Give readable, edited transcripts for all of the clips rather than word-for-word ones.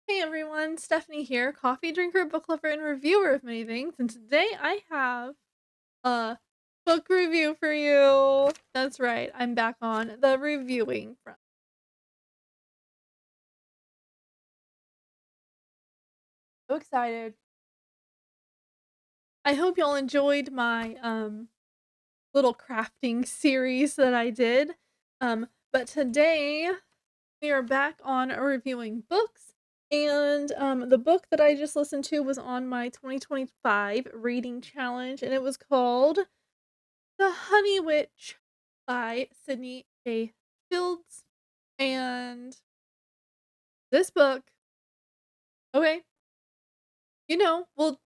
Hey everyone, Stephanie here, coffee drinker, book lover, and reviewer of many things. And today I have a book review for you. That's right, I'm back on the reviewing front. So excited. I hope y'all enjoyed my little crafting series that I did. But today we are back on reviewing books. And the book that I just listened to was on my 2025 reading challenge, and it was called The Honey Witch by Sydney J. Sheilds. And this book, okay, well,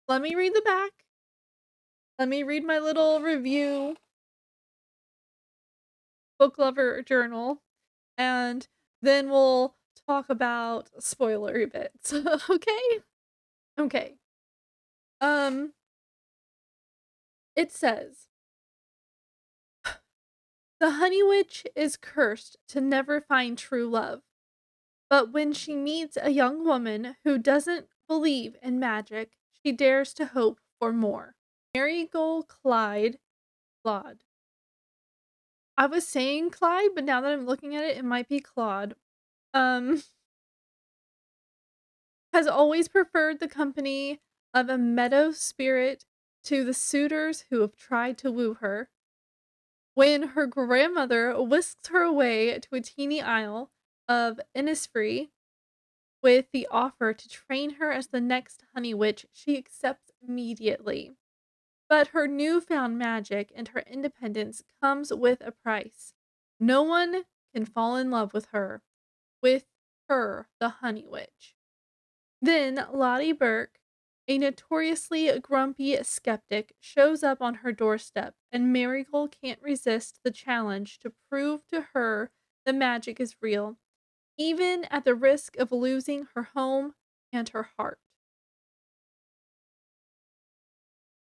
let me read the back. Let me read my little review book lover journal, and then we'll talk about spoilery bits. Okay? Okay. Um, it says the Honey Witch is cursed to never find true love. But when she meets a young woman who doesn't believe in magic, she dares to hope for more. Marigold Claude. I was saying Clyde, but now that I'm looking at it, it might be Claude. Um, has always preferred the company of a meadow spirit to the suitors who have tried to woo her. When her grandmother whisks her away to a teeny isle of Innisfree, with the offer to train her as the next Honey Witch, she accepts immediately. But her newfound magic and her independence comes with a price. No one can fall in love with her, the Honey Witch. Then Lottie Burke, a notoriously grumpy skeptic, shows up on her doorstep, and Marigold can't resist the challenge to prove to her the magic is real, even at the risk of losing her home and her heart.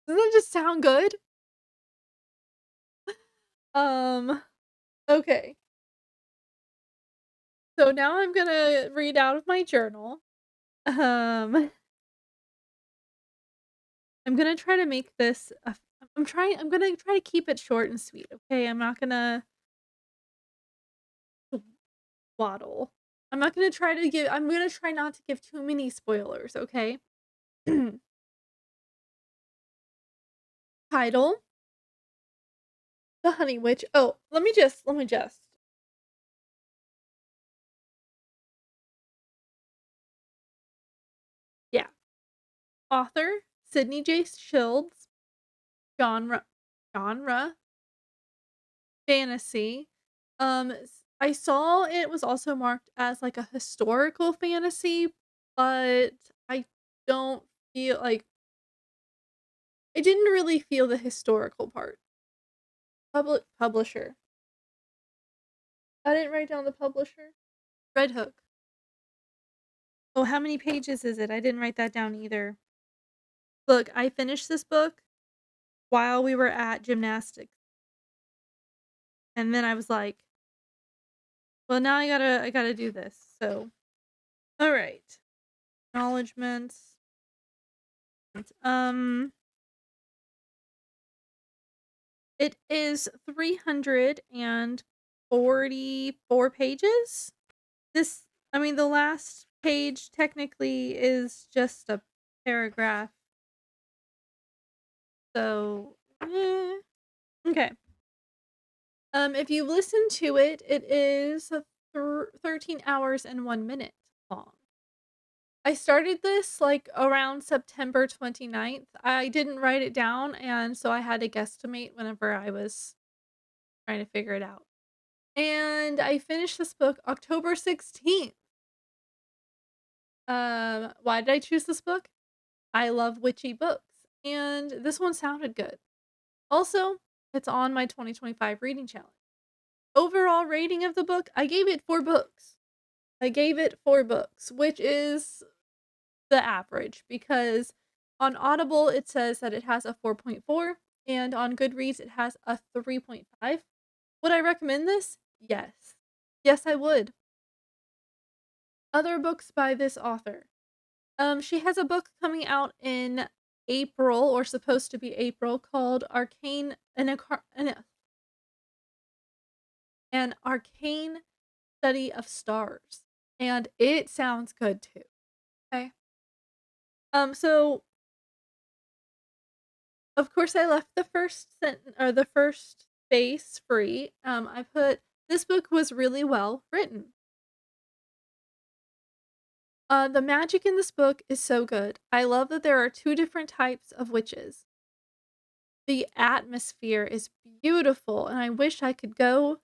Doesn't that just sound good? Um, okay. So now I'm gonna read out of my journal. Um, I'm gonna try to make this I'm gonna try to keep it short and sweet, okay? I'm not gonna waddle. I'm gonna try not to give too many spoilers, okay? Title: The Honey Witch. Oh, let me just. Yeah. Author: Sydney J. Shields. Genre: fantasy. I saw it was also marked as like a historical fantasy, but I don't feel like I didn't really feel the historical part. Publisher. I didn't write down the publisher. Red Hook. Oh, how many pages is it? I didn't write that down either. Look, I finished this book while we were at gymnastics, and then I was like, well, now I gotta do this. So, all right. Acknowledgements. Um, it is 344 pages. This, I mean, the last page technically is just a paragraph. So, okay. If you listen to it, it is 13 hours and 1 minute long. I started this like around September 29th. I didn't write it down, and so I had to guesstimate whenever I was trying to figure it out. And I finished this book October 16th. Why did I choose this book? I love witchy books, and this one sounded good. Also, it's on my 2025 reading challenge. Overall rating of the book, I gave it 4 books. I gave it 4 books, which is the average because on Audible it says that it has a 4.4 and on Goodreads it has a 3.5. Would I recommend this? Yes. Yes, I would. Other books by this author. She has a book coming out in April, or supposed to be April, called an Arcane Study of Stars, and it sounds good too. Okay. So of course I left the first sentence or the first space free. I put this book was really well written. The magic in this book is so good. I love that there are two different types of witches. The atmosphere is beautiful, and I wish I could go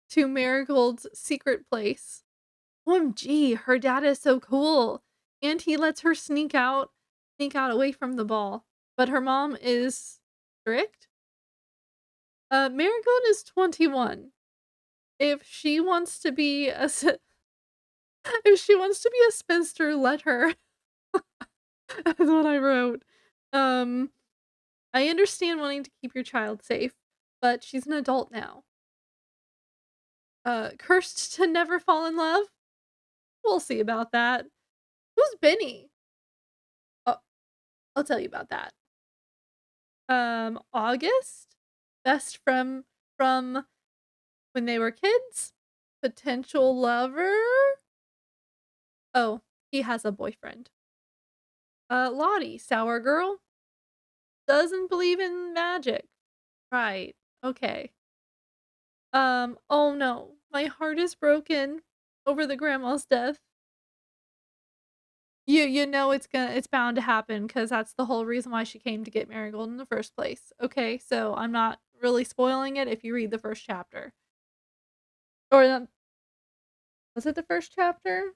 to Marigold's secret place. OMG, her dad is so cool. And he lets her sneak out away from the ball. But her mom is strict. Marigold is 21. If she wants to be if she wants to be a spinster, let her. That's what I wrote. Um, I understand wanting to keep your child safe, but she's an adult now. Cursed to never fall in love? We'll see about that. Who's Benny? Oh, I'll tell you about that. August? Best from when they were kids? Potential lover? Oh, he has a boyfriend. Lottie, sour girl? Doesn't believe in magic. Right. Okay. Oh no. My heart is broken over the grandma's death. You know it's bound to happen because that's the whole reason why she came to get Marigold in the first place. Okay, so I'm not really spoiling it if you read the first chapter. Or was it the first chapter?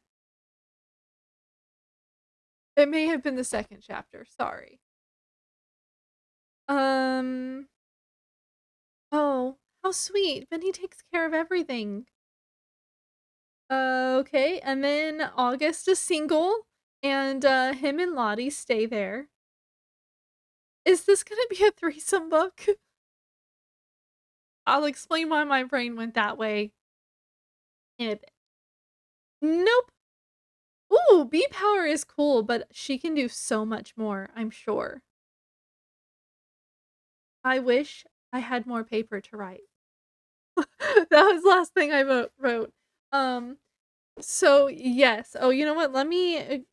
It may have been the second chapter. Sorry. Um. Oh, how sweet. Benny takes care of everything. Okay, and then August is single, and him and Lottie stay there. Is this gonna be a threesome book? I'll explain why my brain went that way in a bit. Nope. Ooh, bee power is cool, but she can do so much more, I'm sure. I wish I had more paper to write. That was the last thing I wrote. Um, so yes. Oh, you know what? Let me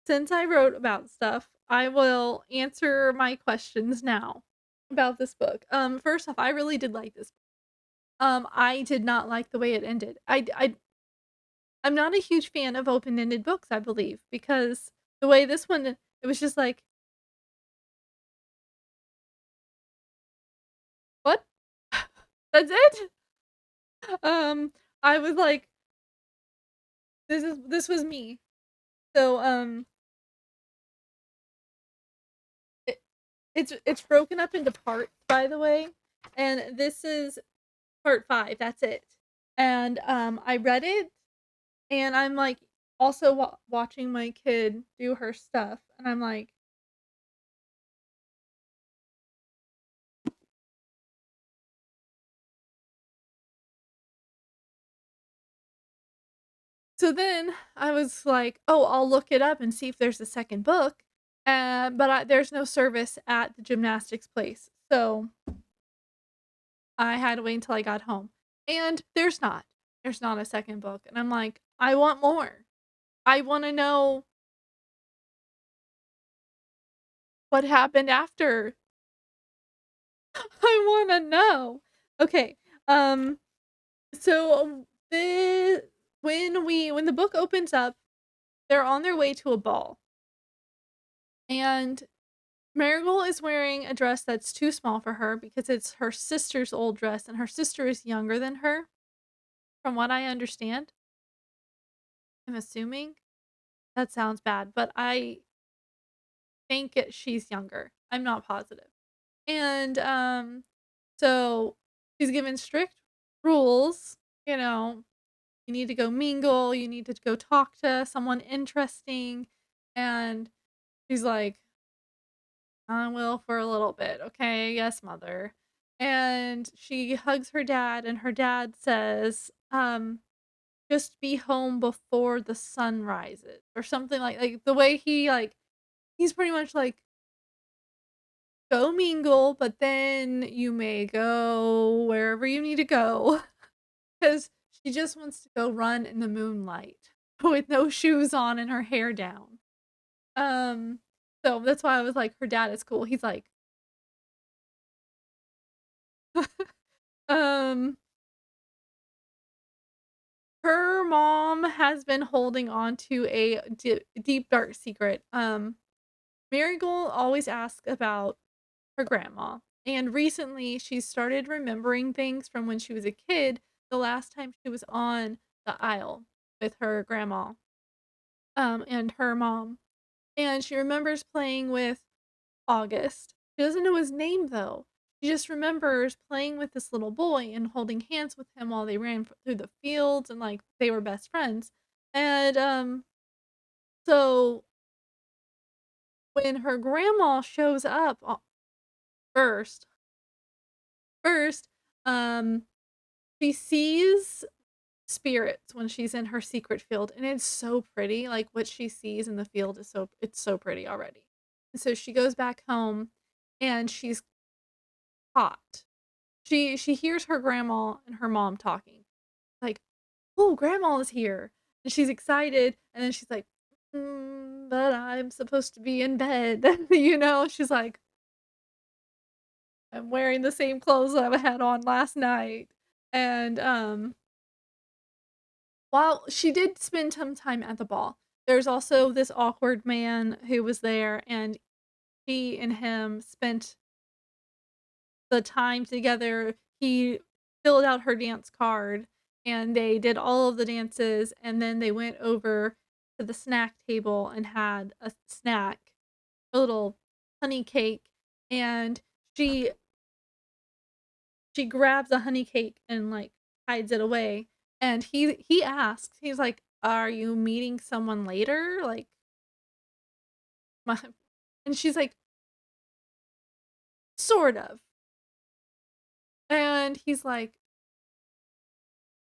since I wrote about stuff, I will answer my questions now about this book. First off, I really did like this book. I did not like the way it ended. I'm not a huge fan of open-ended books, I believe, because the way this one it was just like, "What? That's it?" Um, I was like, this was me." So, it it's broken up into parts, by the way, and this is part 5, that's it. And, I read it, and I'm, like, also watching my kid do her stuff, and I'm like, so then I was like, "Oh, I'll look it up and see if there's a second book," but there's no service at the gymnastics place, so I had to wait until I got home, and there's not. There's not a second book, and I'm like, "I want more. I wanna know what happened after. I wanna know." Okay, so the when the book opens up, they're on their way to a ball, and Marigold is wearing a dress that's too small for her because it's her sister's old dress, and her sister is younger than her, from what I understand. I'm assuming. That sounds bad, but I think she's younger. I'm not positive. And, so she's given strict rules, you know, you need to go mingle, you need to go talk to someone interesting, and she's like, "I will for a little bit, okay? Yes, mother." And she hugs her dad, and her dad says, just be home before the sun rises or something like the way he's pretty much like, "Go mingle, but then you may go wherever you need to go," 'cause she just wants to go run in the moonlight with no shoes on and her hair down. Um, so that's why I was like, her dad is cool. He's like, um, her mom has been holding on to a deep, dark secret. Marigold always asks about her grandma, and recently she started remembering things from when she was a kid, the last time she was on the aisle with her grandma, and her mom, and she remembers playing with August. She doesn't know his name though. She just remembers playing with this little boy and holding hands with him while they ran through the fields and like they were best friends. And so when her grandma shows up first, first, um, she sees spirits when she's in her secret field and it's so pretty. Like what she sees in the field is it's so pretty already. And so she goes back home and she's caught. She hears her grandma and her mom talking, like, "Oh, grandma is here," and she's excited, and then she's like, but I'm supposed to be in bed," She's like, "I'm wearing the same clothes that I had on last night," and, while she did spend some time at the ball, there's also this awkward man who was there, and she and him spent the time together. He filled out her dance card, and they did all of the dances, and then they went over to the snack table and had a snack, a little honey cake, and she she grabs a honey cake and, like, hides it away, and he asks, he's like, "Are you meeting someone later?" Like, my and she's like, "Sort of." And he's like,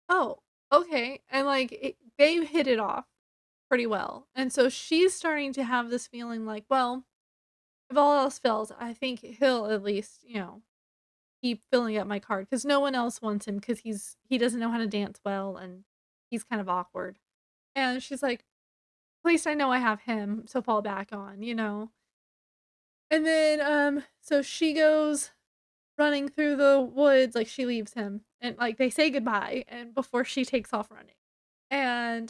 "Oh, okay." And, like, they hit it off pretty well. And so she's starting to have this feeling like, well, if all else fails, I think he'll at least, keep filling up my card because no one else wants him because he doesn't know how to dance well and he's kind of awkward. And she's like, at least I know I have him to fall back on. And then so she goes running through the woods, like she leaves him and like they say goodbye and before she takes off running. And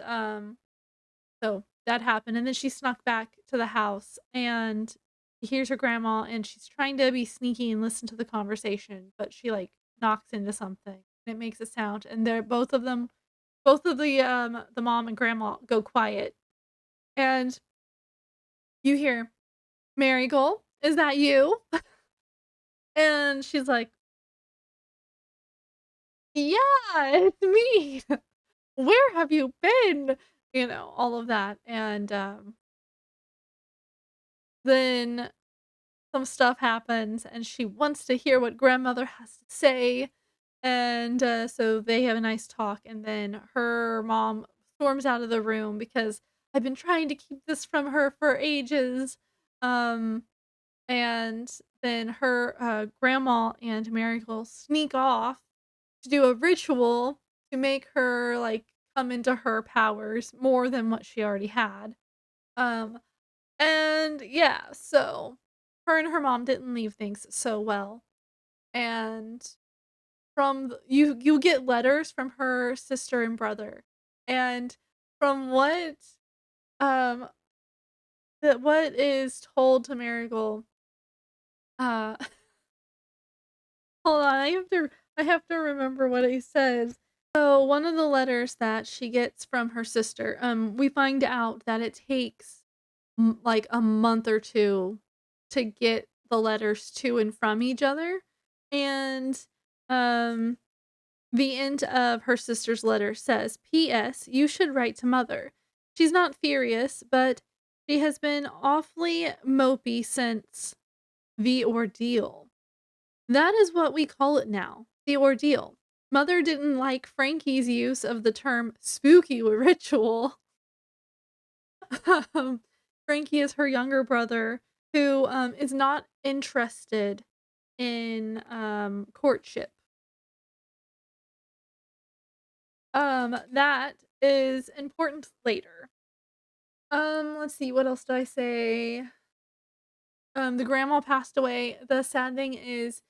so that happened, and then she snuck back to the house and hears her grandma, and she's trying to be sneaky and listen to the conversation, but she like knocks into something and it makes a sound, and they're both of the mom and grandma go quiet, and you hear, "Marigold, is that you?" And she's like, "Yeah, it's me. Where have you been?" All of that, and then some stuff happens and she wants to hear what grandmother has to say. And so they have a nice talk. And then her mom storms out of the room because I've been trying to keep this from her for ages. Um, and then her grandma and Marigold sneak off to do a ritual to make her like come into her powers more than what she already had. Um, and yeah, so her and her mom didn't leave things so well. And you get letters from her sister and brother. And from um what is told to Marigold, uh hold on, I have to remember what he says. So one of the letters that she gets from her sister, we find out that it takes like a month or two to get the letters to and from each other. And um the end of her sister's letter says, "P.S. You should write to mother. She's not furious, but she has been awfully mopey since the ordeal." That is what we call it now, the ordeal. Mother didn't like Frankie's use of the term "spooky ritual." Um, Frankie is her younger brother who, is not interested in, courtship. That is important later. Let's see, what else did I say? The grandma passed away. The sad thing is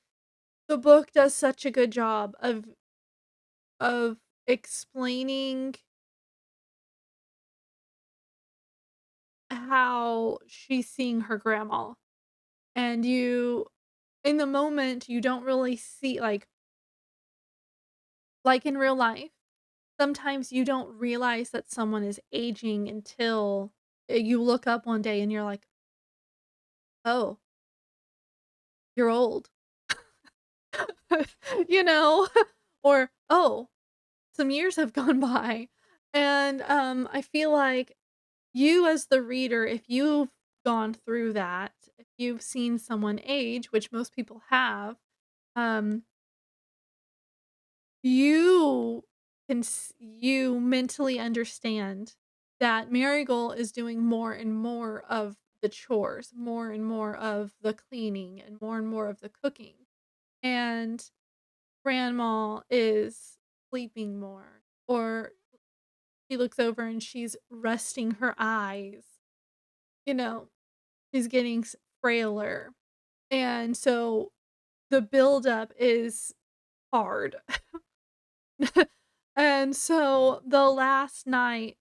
the book does such a good job of explaining how she's seeing her grandma. And you in the moment, you don't really see like in real life, sometimes you don't realize that someone is aging until, you look up one day and you're like, "Oh, you're old." You know? Or, "Oh, some years have gone by." And, I feel like you as the reader, if you've gone through that, if you've seen someone age, which most people have, um, you mentally understand that Marigold is doing more and more of the chores, more and more of the cleaning, and more of the cooking, and grandma is sleeping more, or she looks over and she's resting her eyes, you know, she's getting frailer, and so the buildup is hard. And so the last night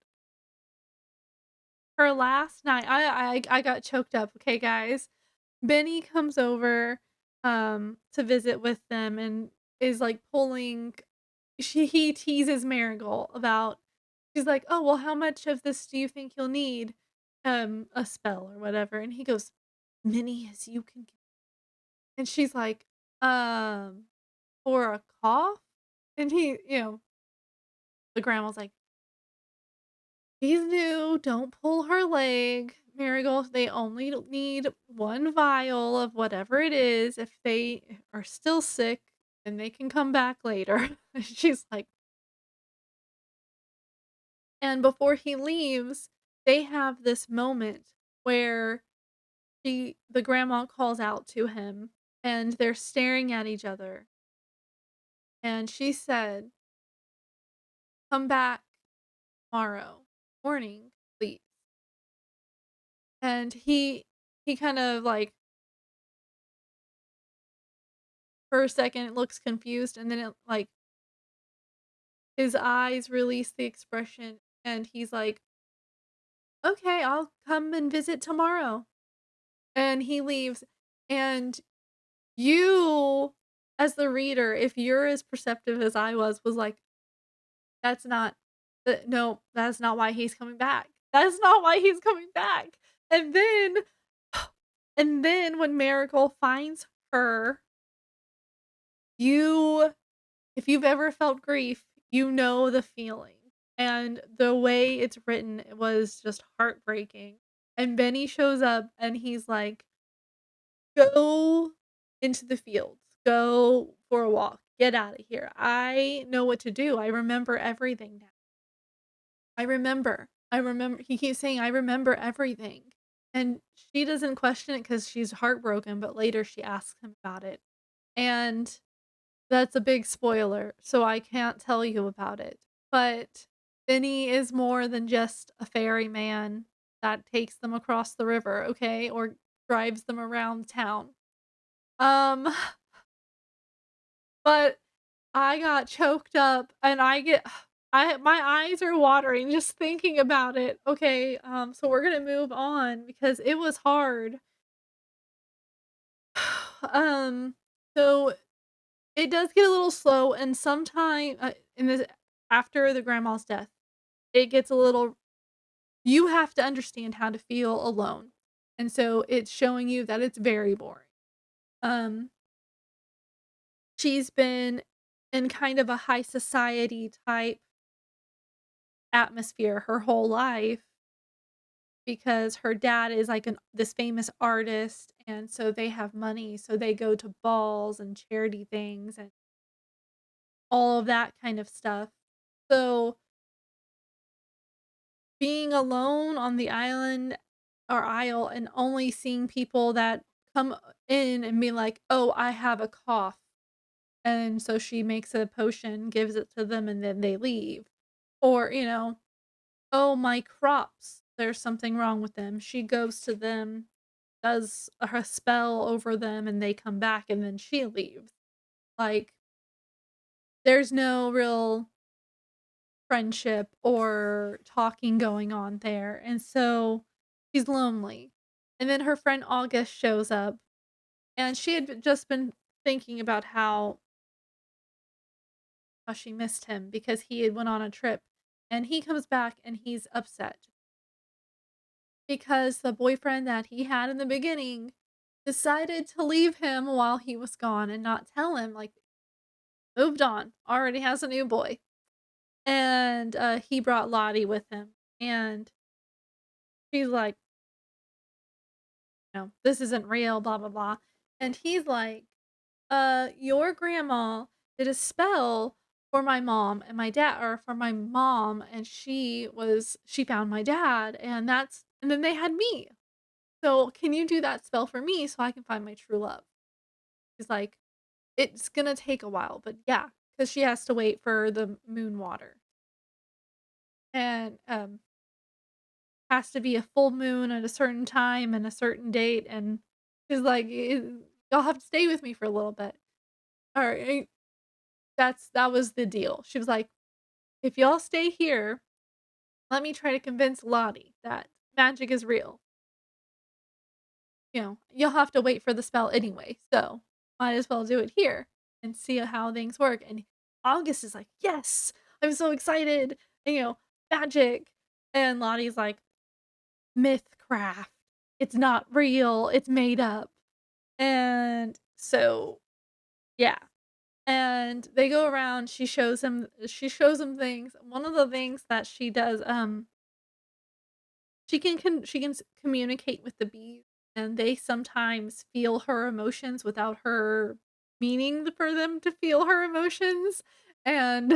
her last night I got choked up, okay, guys. Benny comes over, to visit with them and is, like, pulling he teases Marigold about she's like, "Oh, well, how much of this do you think you'll need?" A spell or whatever, and he goes, "Many as you can g" and she's like, "Um, for a cough?" And the grandma's like, "She's new, don't pull her leg, Marigold. They only need 1 vial of whatever it is. If they are still sick, then they can come back later." She's like and before he leaves, they have this moment where the grandma calls out to him, and they're staring at each other, and she said, "Come back tomorrow morning, please." And he kind of, like, for a second looks confused, and then his eyes release the expression, and he's like, "Okay, I'll come and visit tomorrow." And he leaves, and you, as the reader, if you're as perceptive as I was like, "That's not no, that's not why he's coming back. That's not why he's coming back." And then when Marigold finds her, you if you've ever felt grief, you know the feeling, and the way it's written, it was just heartbreaking, and Benny shows up, and he's like, "Go into the fields. Go for a walk. Get out of here. I know what to do. I remember everything now. I remember" he keeps saying, "I remember everything." And she doesn't question it because she's heartbroken, but later she asks him about it, and that's a big spoiler, so I can't tell you about it, but Benny is more than just a ferryman that takes them across the river, okay, or drives them around town. Um, but I got choked up and I my eyes are watering just thinking about it. Okay, so we're gonna move on because it was hard. Um, so it does get a little slow, and sometime in this after the grandma's death, it gets a little you have to understand how to feel alone, and so it's showing you that it's very boring. Um, she's been in kind of a high society type atmosphere her whole life because her dad is like this famous artist, and so they have money, so they go to balls and charity things, and all of that kind of stuff. So, being alone on the island or isle and only seeing people that come in and be like, "Oh, I have a cough." And so she makes a potion, gives it to them, and then they leave. Or, "Oh, my crops, there's something wrong with them." She goes to them, does her spell over them, and they come back, and then she leaves. Like, there's no real friendship or talking going on there, and so she's lonely. And then her friend August shows up, and she had just been thinking about how she missed him because he had went on a trip, and he comes back and he's upset because the boyfriend that he had in the beginning decided to leave him while he was gone and not tell him, like, moved on, already has a new boy. And, he brought Lottie with him, and she's like, "This isn't real, blah, blah, blah." And he's like, your grandma did a spell for my mom and my dad, or for my mom, and she found my dad, and then they had me. So, can you do that spell for me so I can find my true love?" He's like, "It's gonna take a while, but yeah, because she has to wait for the moon water. And, has to be a full moon at a certain time and a certain date." And she's like, Y'all have to stay with me for a little bit." Alright, that was the deal. She was like, "If y'all stay here, let me try to convince Lottie that magic is real. You'll have to wait for the spell anyway, so might as well do it here and see how things work." And August is like, "Yes! I'm so excited!" And, magic. And Lottie's like, "Mythcraft. It's not real. It's made up." And so, yeah. And they go around, she shows him things. One of the things that she does, she can communicate with the bees, and they sometimes feel her emotions without her meaning for them to feel her emotions. And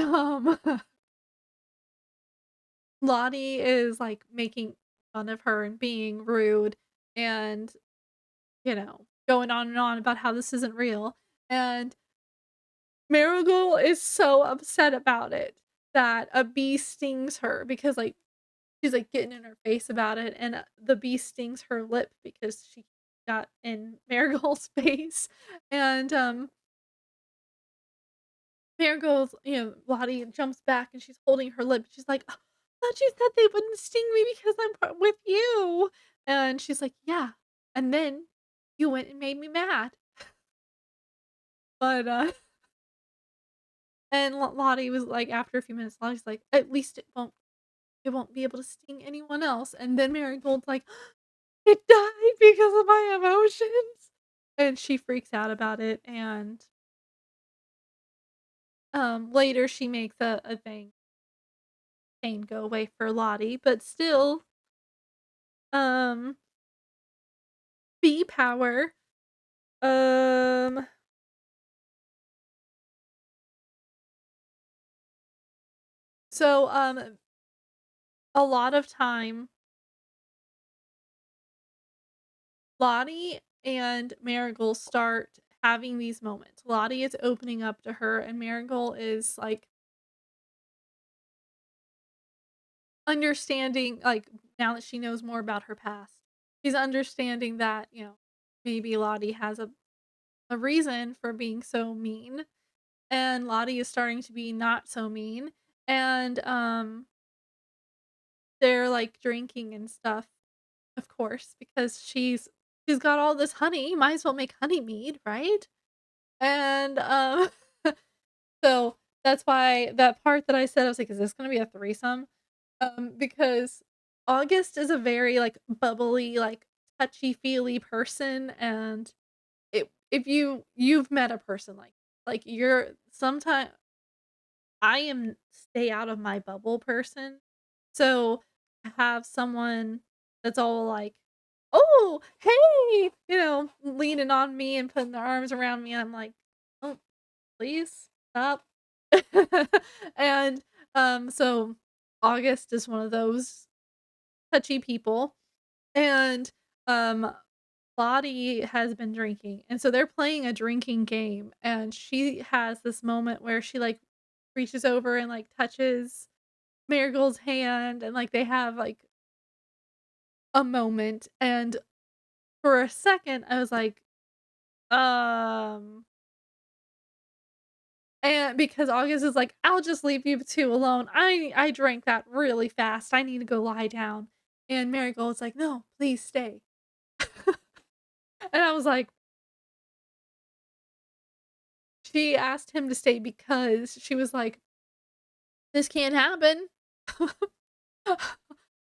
Lottie is like making fun of her and being rude, and going on and on about how this isn't real. And Marigold is so upset about it that a bee stings her because, like, she's, like, getting in her face about it, and, the bee stings her lip because she got in Marigold's face. And, Lottie jumps back and she's holding her lip. She's like, "Oh, I thought you said they wouldn't sting me because with you." And she's like, "Yeah, and then you went and made me mad." But, and Lottie was like, after a few minutes, Lottie's like, "At least it won't be able to sting anyone else." And then Marigold's like, "It died because of my emotions." And she freaks out about it. And later she makes a thing pain go away for Lottie, but still, um bee power. Um so a lot of time Lottie and Marigold start having these moments. Lottie is opening up to her, and Marigold is like understanding, like, now that she knows more about her past. She's understanding that, maybe Lottie has a reason for being so mean, and Lottie is starting to be not so mean. And they're like drinking and stuff, of course, because she's got all this honey, might as well make honey mead, right? And so that's why that part that I said, I was like, "Is this gonna be a threesome?" Because August is a very, like, bubbly, like, touchy-feely person. And if you've met a person like, you're sometimes I am stay out of my bubble person. So, to have someone that's all like, "Oh, hey," leaning on me and putting their arms around me, I'm like, "Oh, please stop." And, so August is one of those touchy people, and, um, Lottie has been drinking, and so they're playing a drinking game, and she has this moment where she, like, reaches over and, like, touches Marigold's hand, and, like, they have, like, a moment, and for a second, I was like, um and because August is like, "I'll just leave you 2 alone. I drank that really fast. I need to go lie down." And Marigold's like, "No, please stay." And I was like, she asked him to stay because she was like, "This can't happen.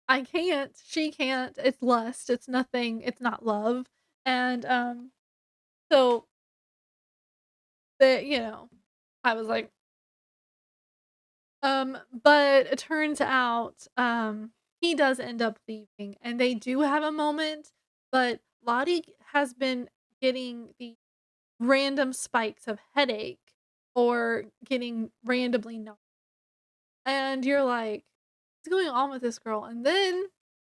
I can't. She can't. It's lust. It's nothing. It's not love." And, so I was like, but it turns out, he does end up leaving, and they do have a moment, but Lottie has been getting the random spikes of headache or getting randomly numb, and you're like, "What's going on with this girl?" And then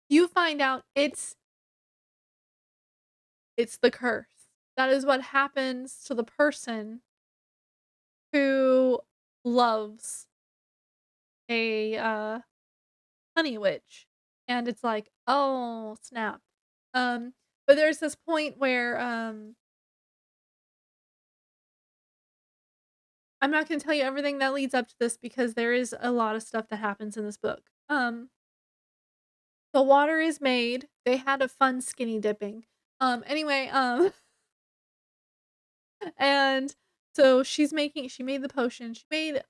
you find out it's the curse. That is what happens to the person who loves a, honey witch, and it's like, "Oh, snap." But there's this point where, I'm not gonna tell you everything that leads up to this because there is a lot of stuff that happens in this book. The water is made. They had a fun skinny dipping. Anyway, and so she made the potion. She made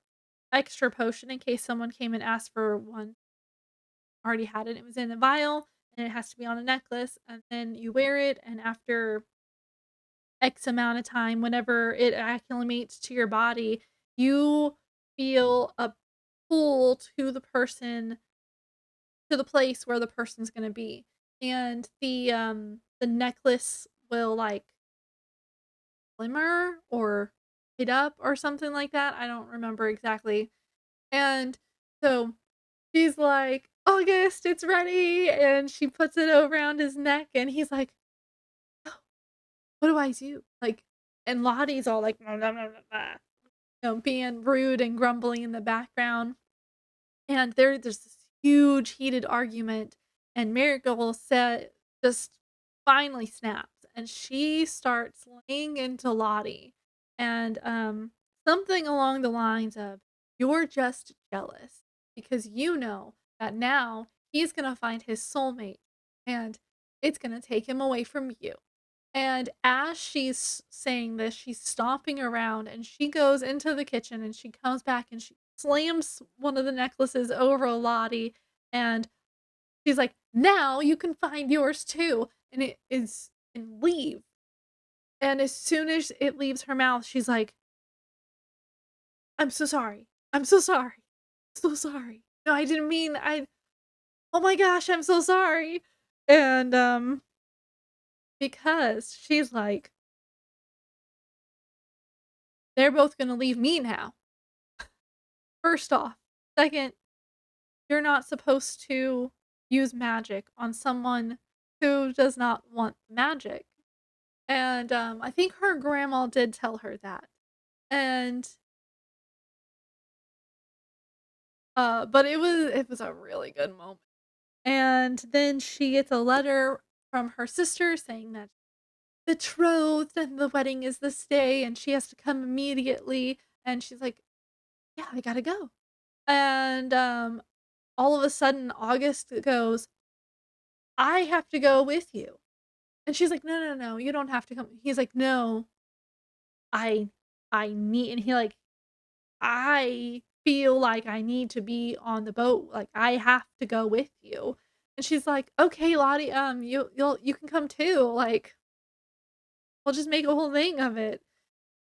extra potion in case someone came and asked for one. Already had it. It was in a vial, and it has to be on a necklace, and then you wear it, and after X amount of time, whenever it acclimates to your body, you feel a pull to the place where the person's gonna be. And the necklace will, like, glimmer or light up or something like that. I don't remember exactly. And so she's like, "August, it's ready." And she puts it around his neck, and he's like, "Oh, what do I do?" Like, and Lottie's all like, "Blah, blah, blah, blah, blah," being rude and grumbling in the background. And there's this huge heated argument, and Marigold said just finally snaps, and she starts laying into Lottie, and, something along the lines of, "You're just jealous because you know that now he's gonna find his soulmate, and it's gonna take him away from you." And as she's saying this, she's stomping around, and she goes into the kitchen, and she comes back, and she slams one of the necklaces over Lottie, and she's like, "Now you can find yours too." And it is and leave. And as soon as it leaves her mouth, she's like, "I'm so sorry. I'm so sorry. So sorry. No, I didn't mean I oh my gosh, I'm so sorry." And because she's like, "They're both gonna leave me now." First off. Second, you're not supposed to use magic on someone who does not want magic. And, I think her grandma did tell her that. And, but it was a really good moment. And then she gets a letter from her sister saying that betrothed and the wedding is this day and she has to come immediately. And she's like, "Yeah, I gotta go." And, all of a sudden, August goes, "I have to go with you." And she's like, "No, no, no, you don't have to come." He's like, "No, I I need," and "I feel like I need to be on the boat, like, I have to go with you." And she's like, "Okay, Lottie, you can come too, like, we'll just make a whole thing of it."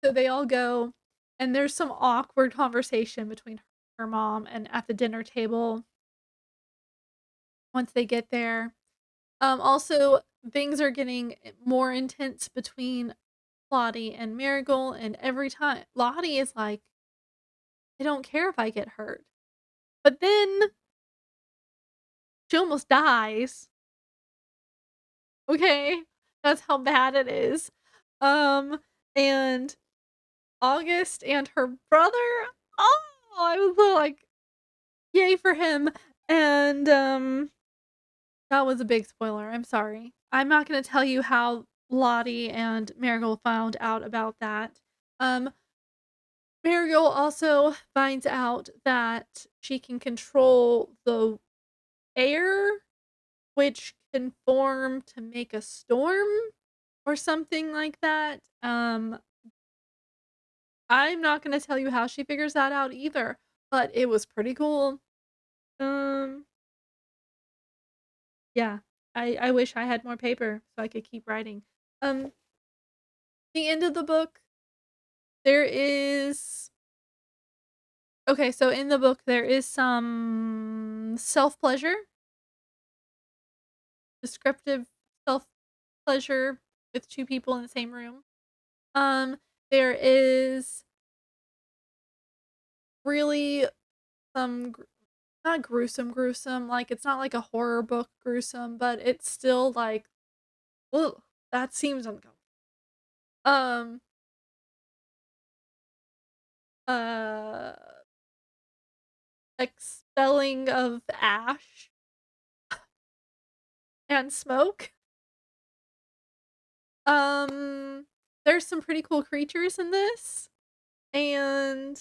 So they all go, and there's some awkward conversation between her mom and at the dinner table once they get there. Also, things are getting more intense between Lottie and Marigold, and every time Lottie is like, I don't care if I get hurt. But then she almost dies, okay? That's how bad it is. Um, and August and her brother, oh, I was like, yay for him. And, that was a big spoiler, I'm sorry. I'm not gonna tell you how Lottie and Marigold found out about that. Um, Marigold also finds out that she can control the air, which can form to make a storm or something like that. I'm not gonna tell you how she figures that out either, but it was pretty cool. Um, yeah. I wish I had more paper so I could keep writing. Um, the end of the book, there is okay, so in the book there is some self-pleasure, descriptive self-pleasure with 2 people in the same room. Um, there is really some not gruesome, like, it's not like a horror book gruesome, but it's still like, "Ugh, that seems uncomfortable." Um, uh, expelling of ash and smoke. Um, there's some pretty cool creatures in this, and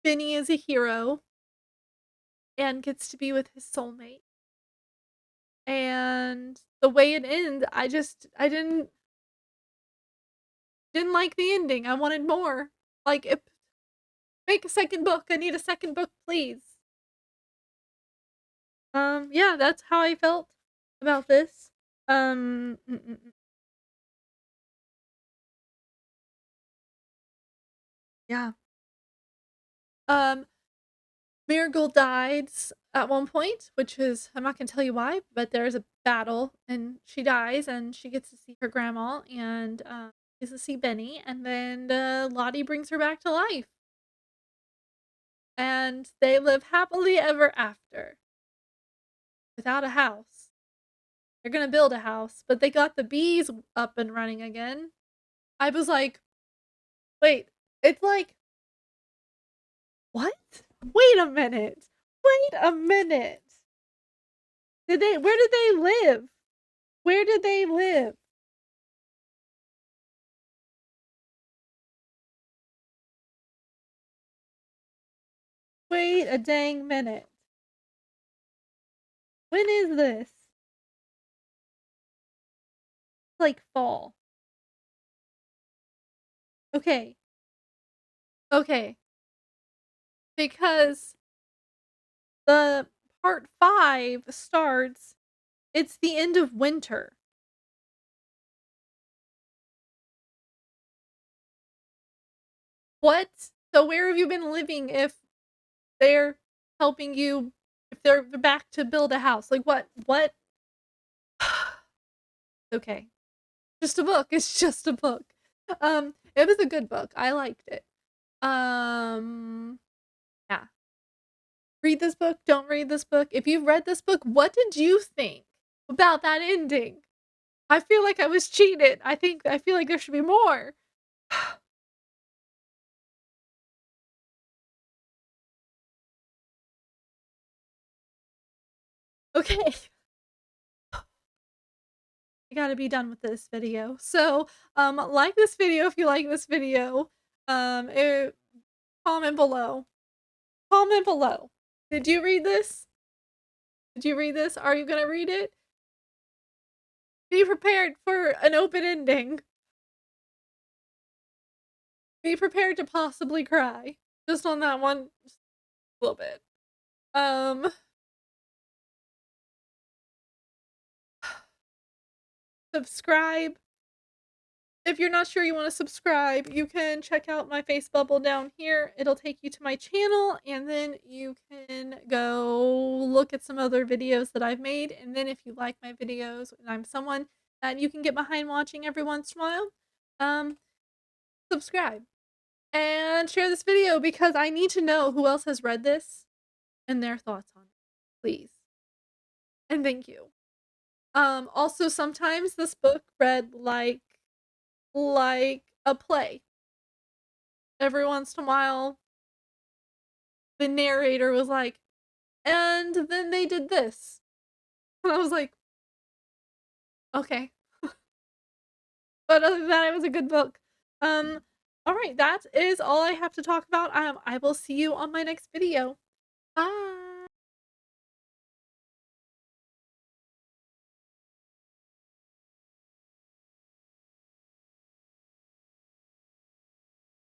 Benny is a hero and gets to be with his soulmate. And the way it ends, I didn't like the ending. I wanted more. Like, if make a second book. I need a second book, please. Yeah, that's how I felt about this. Mm, mm, mm, yeah. Um, Marigold dies at one point, which is I'm not gonna tell you why, but there's a battle and she dies and she gets to see her grandma and gets to see Benny, and then Lottie brings her back to life. And they live happily ever after without a house. They're gonna build a house, but they got the bees up and running again. I was like, wait, it's like, what? Wait a minute. Wait a minute. Where did they live? Where did they live? Wait a dang minute. When is this? Like fall. Okay. Okay. Because the part 5 starts, it's the end of winter. What? So where have you been living if they're helping you if they're back to build a house? Like what? What? Okay. Just a book. It's just a book. It was a good book. I liked it. Yeah. Read this book, don't read this book. If you've read this book, what did you think about that ending? I feel like I was cheated. I feel like there should be more. Okay. I gotta be done with this video. So, like this video if you like this video. Eh, comment below. Comment below. Did you read this? Did you read this? Are you gonna read it? Be prepared for an open ending. Be prepared to possibly cry. Just on that one, just a little bit. Um, subscribe. If you're not sure you want to subscribe, you can check out my face bubble down here. It'll take you to my channel, and then you can go look at some other videos that I've made. And then if you like my videos and I'm someone that you can get behind watching every once in a while, um, subscribe, and share this video because I need to know who else has read this and their thoughts on it, please, and thank you. Also, sometimes this book read like a play. Every once in a while, the narrator was like, "And then they did this." And I was like, "Okay." But other than that, it was a good book. Um, alright, that is all I have to talk about. I will see you on my next video. Bye.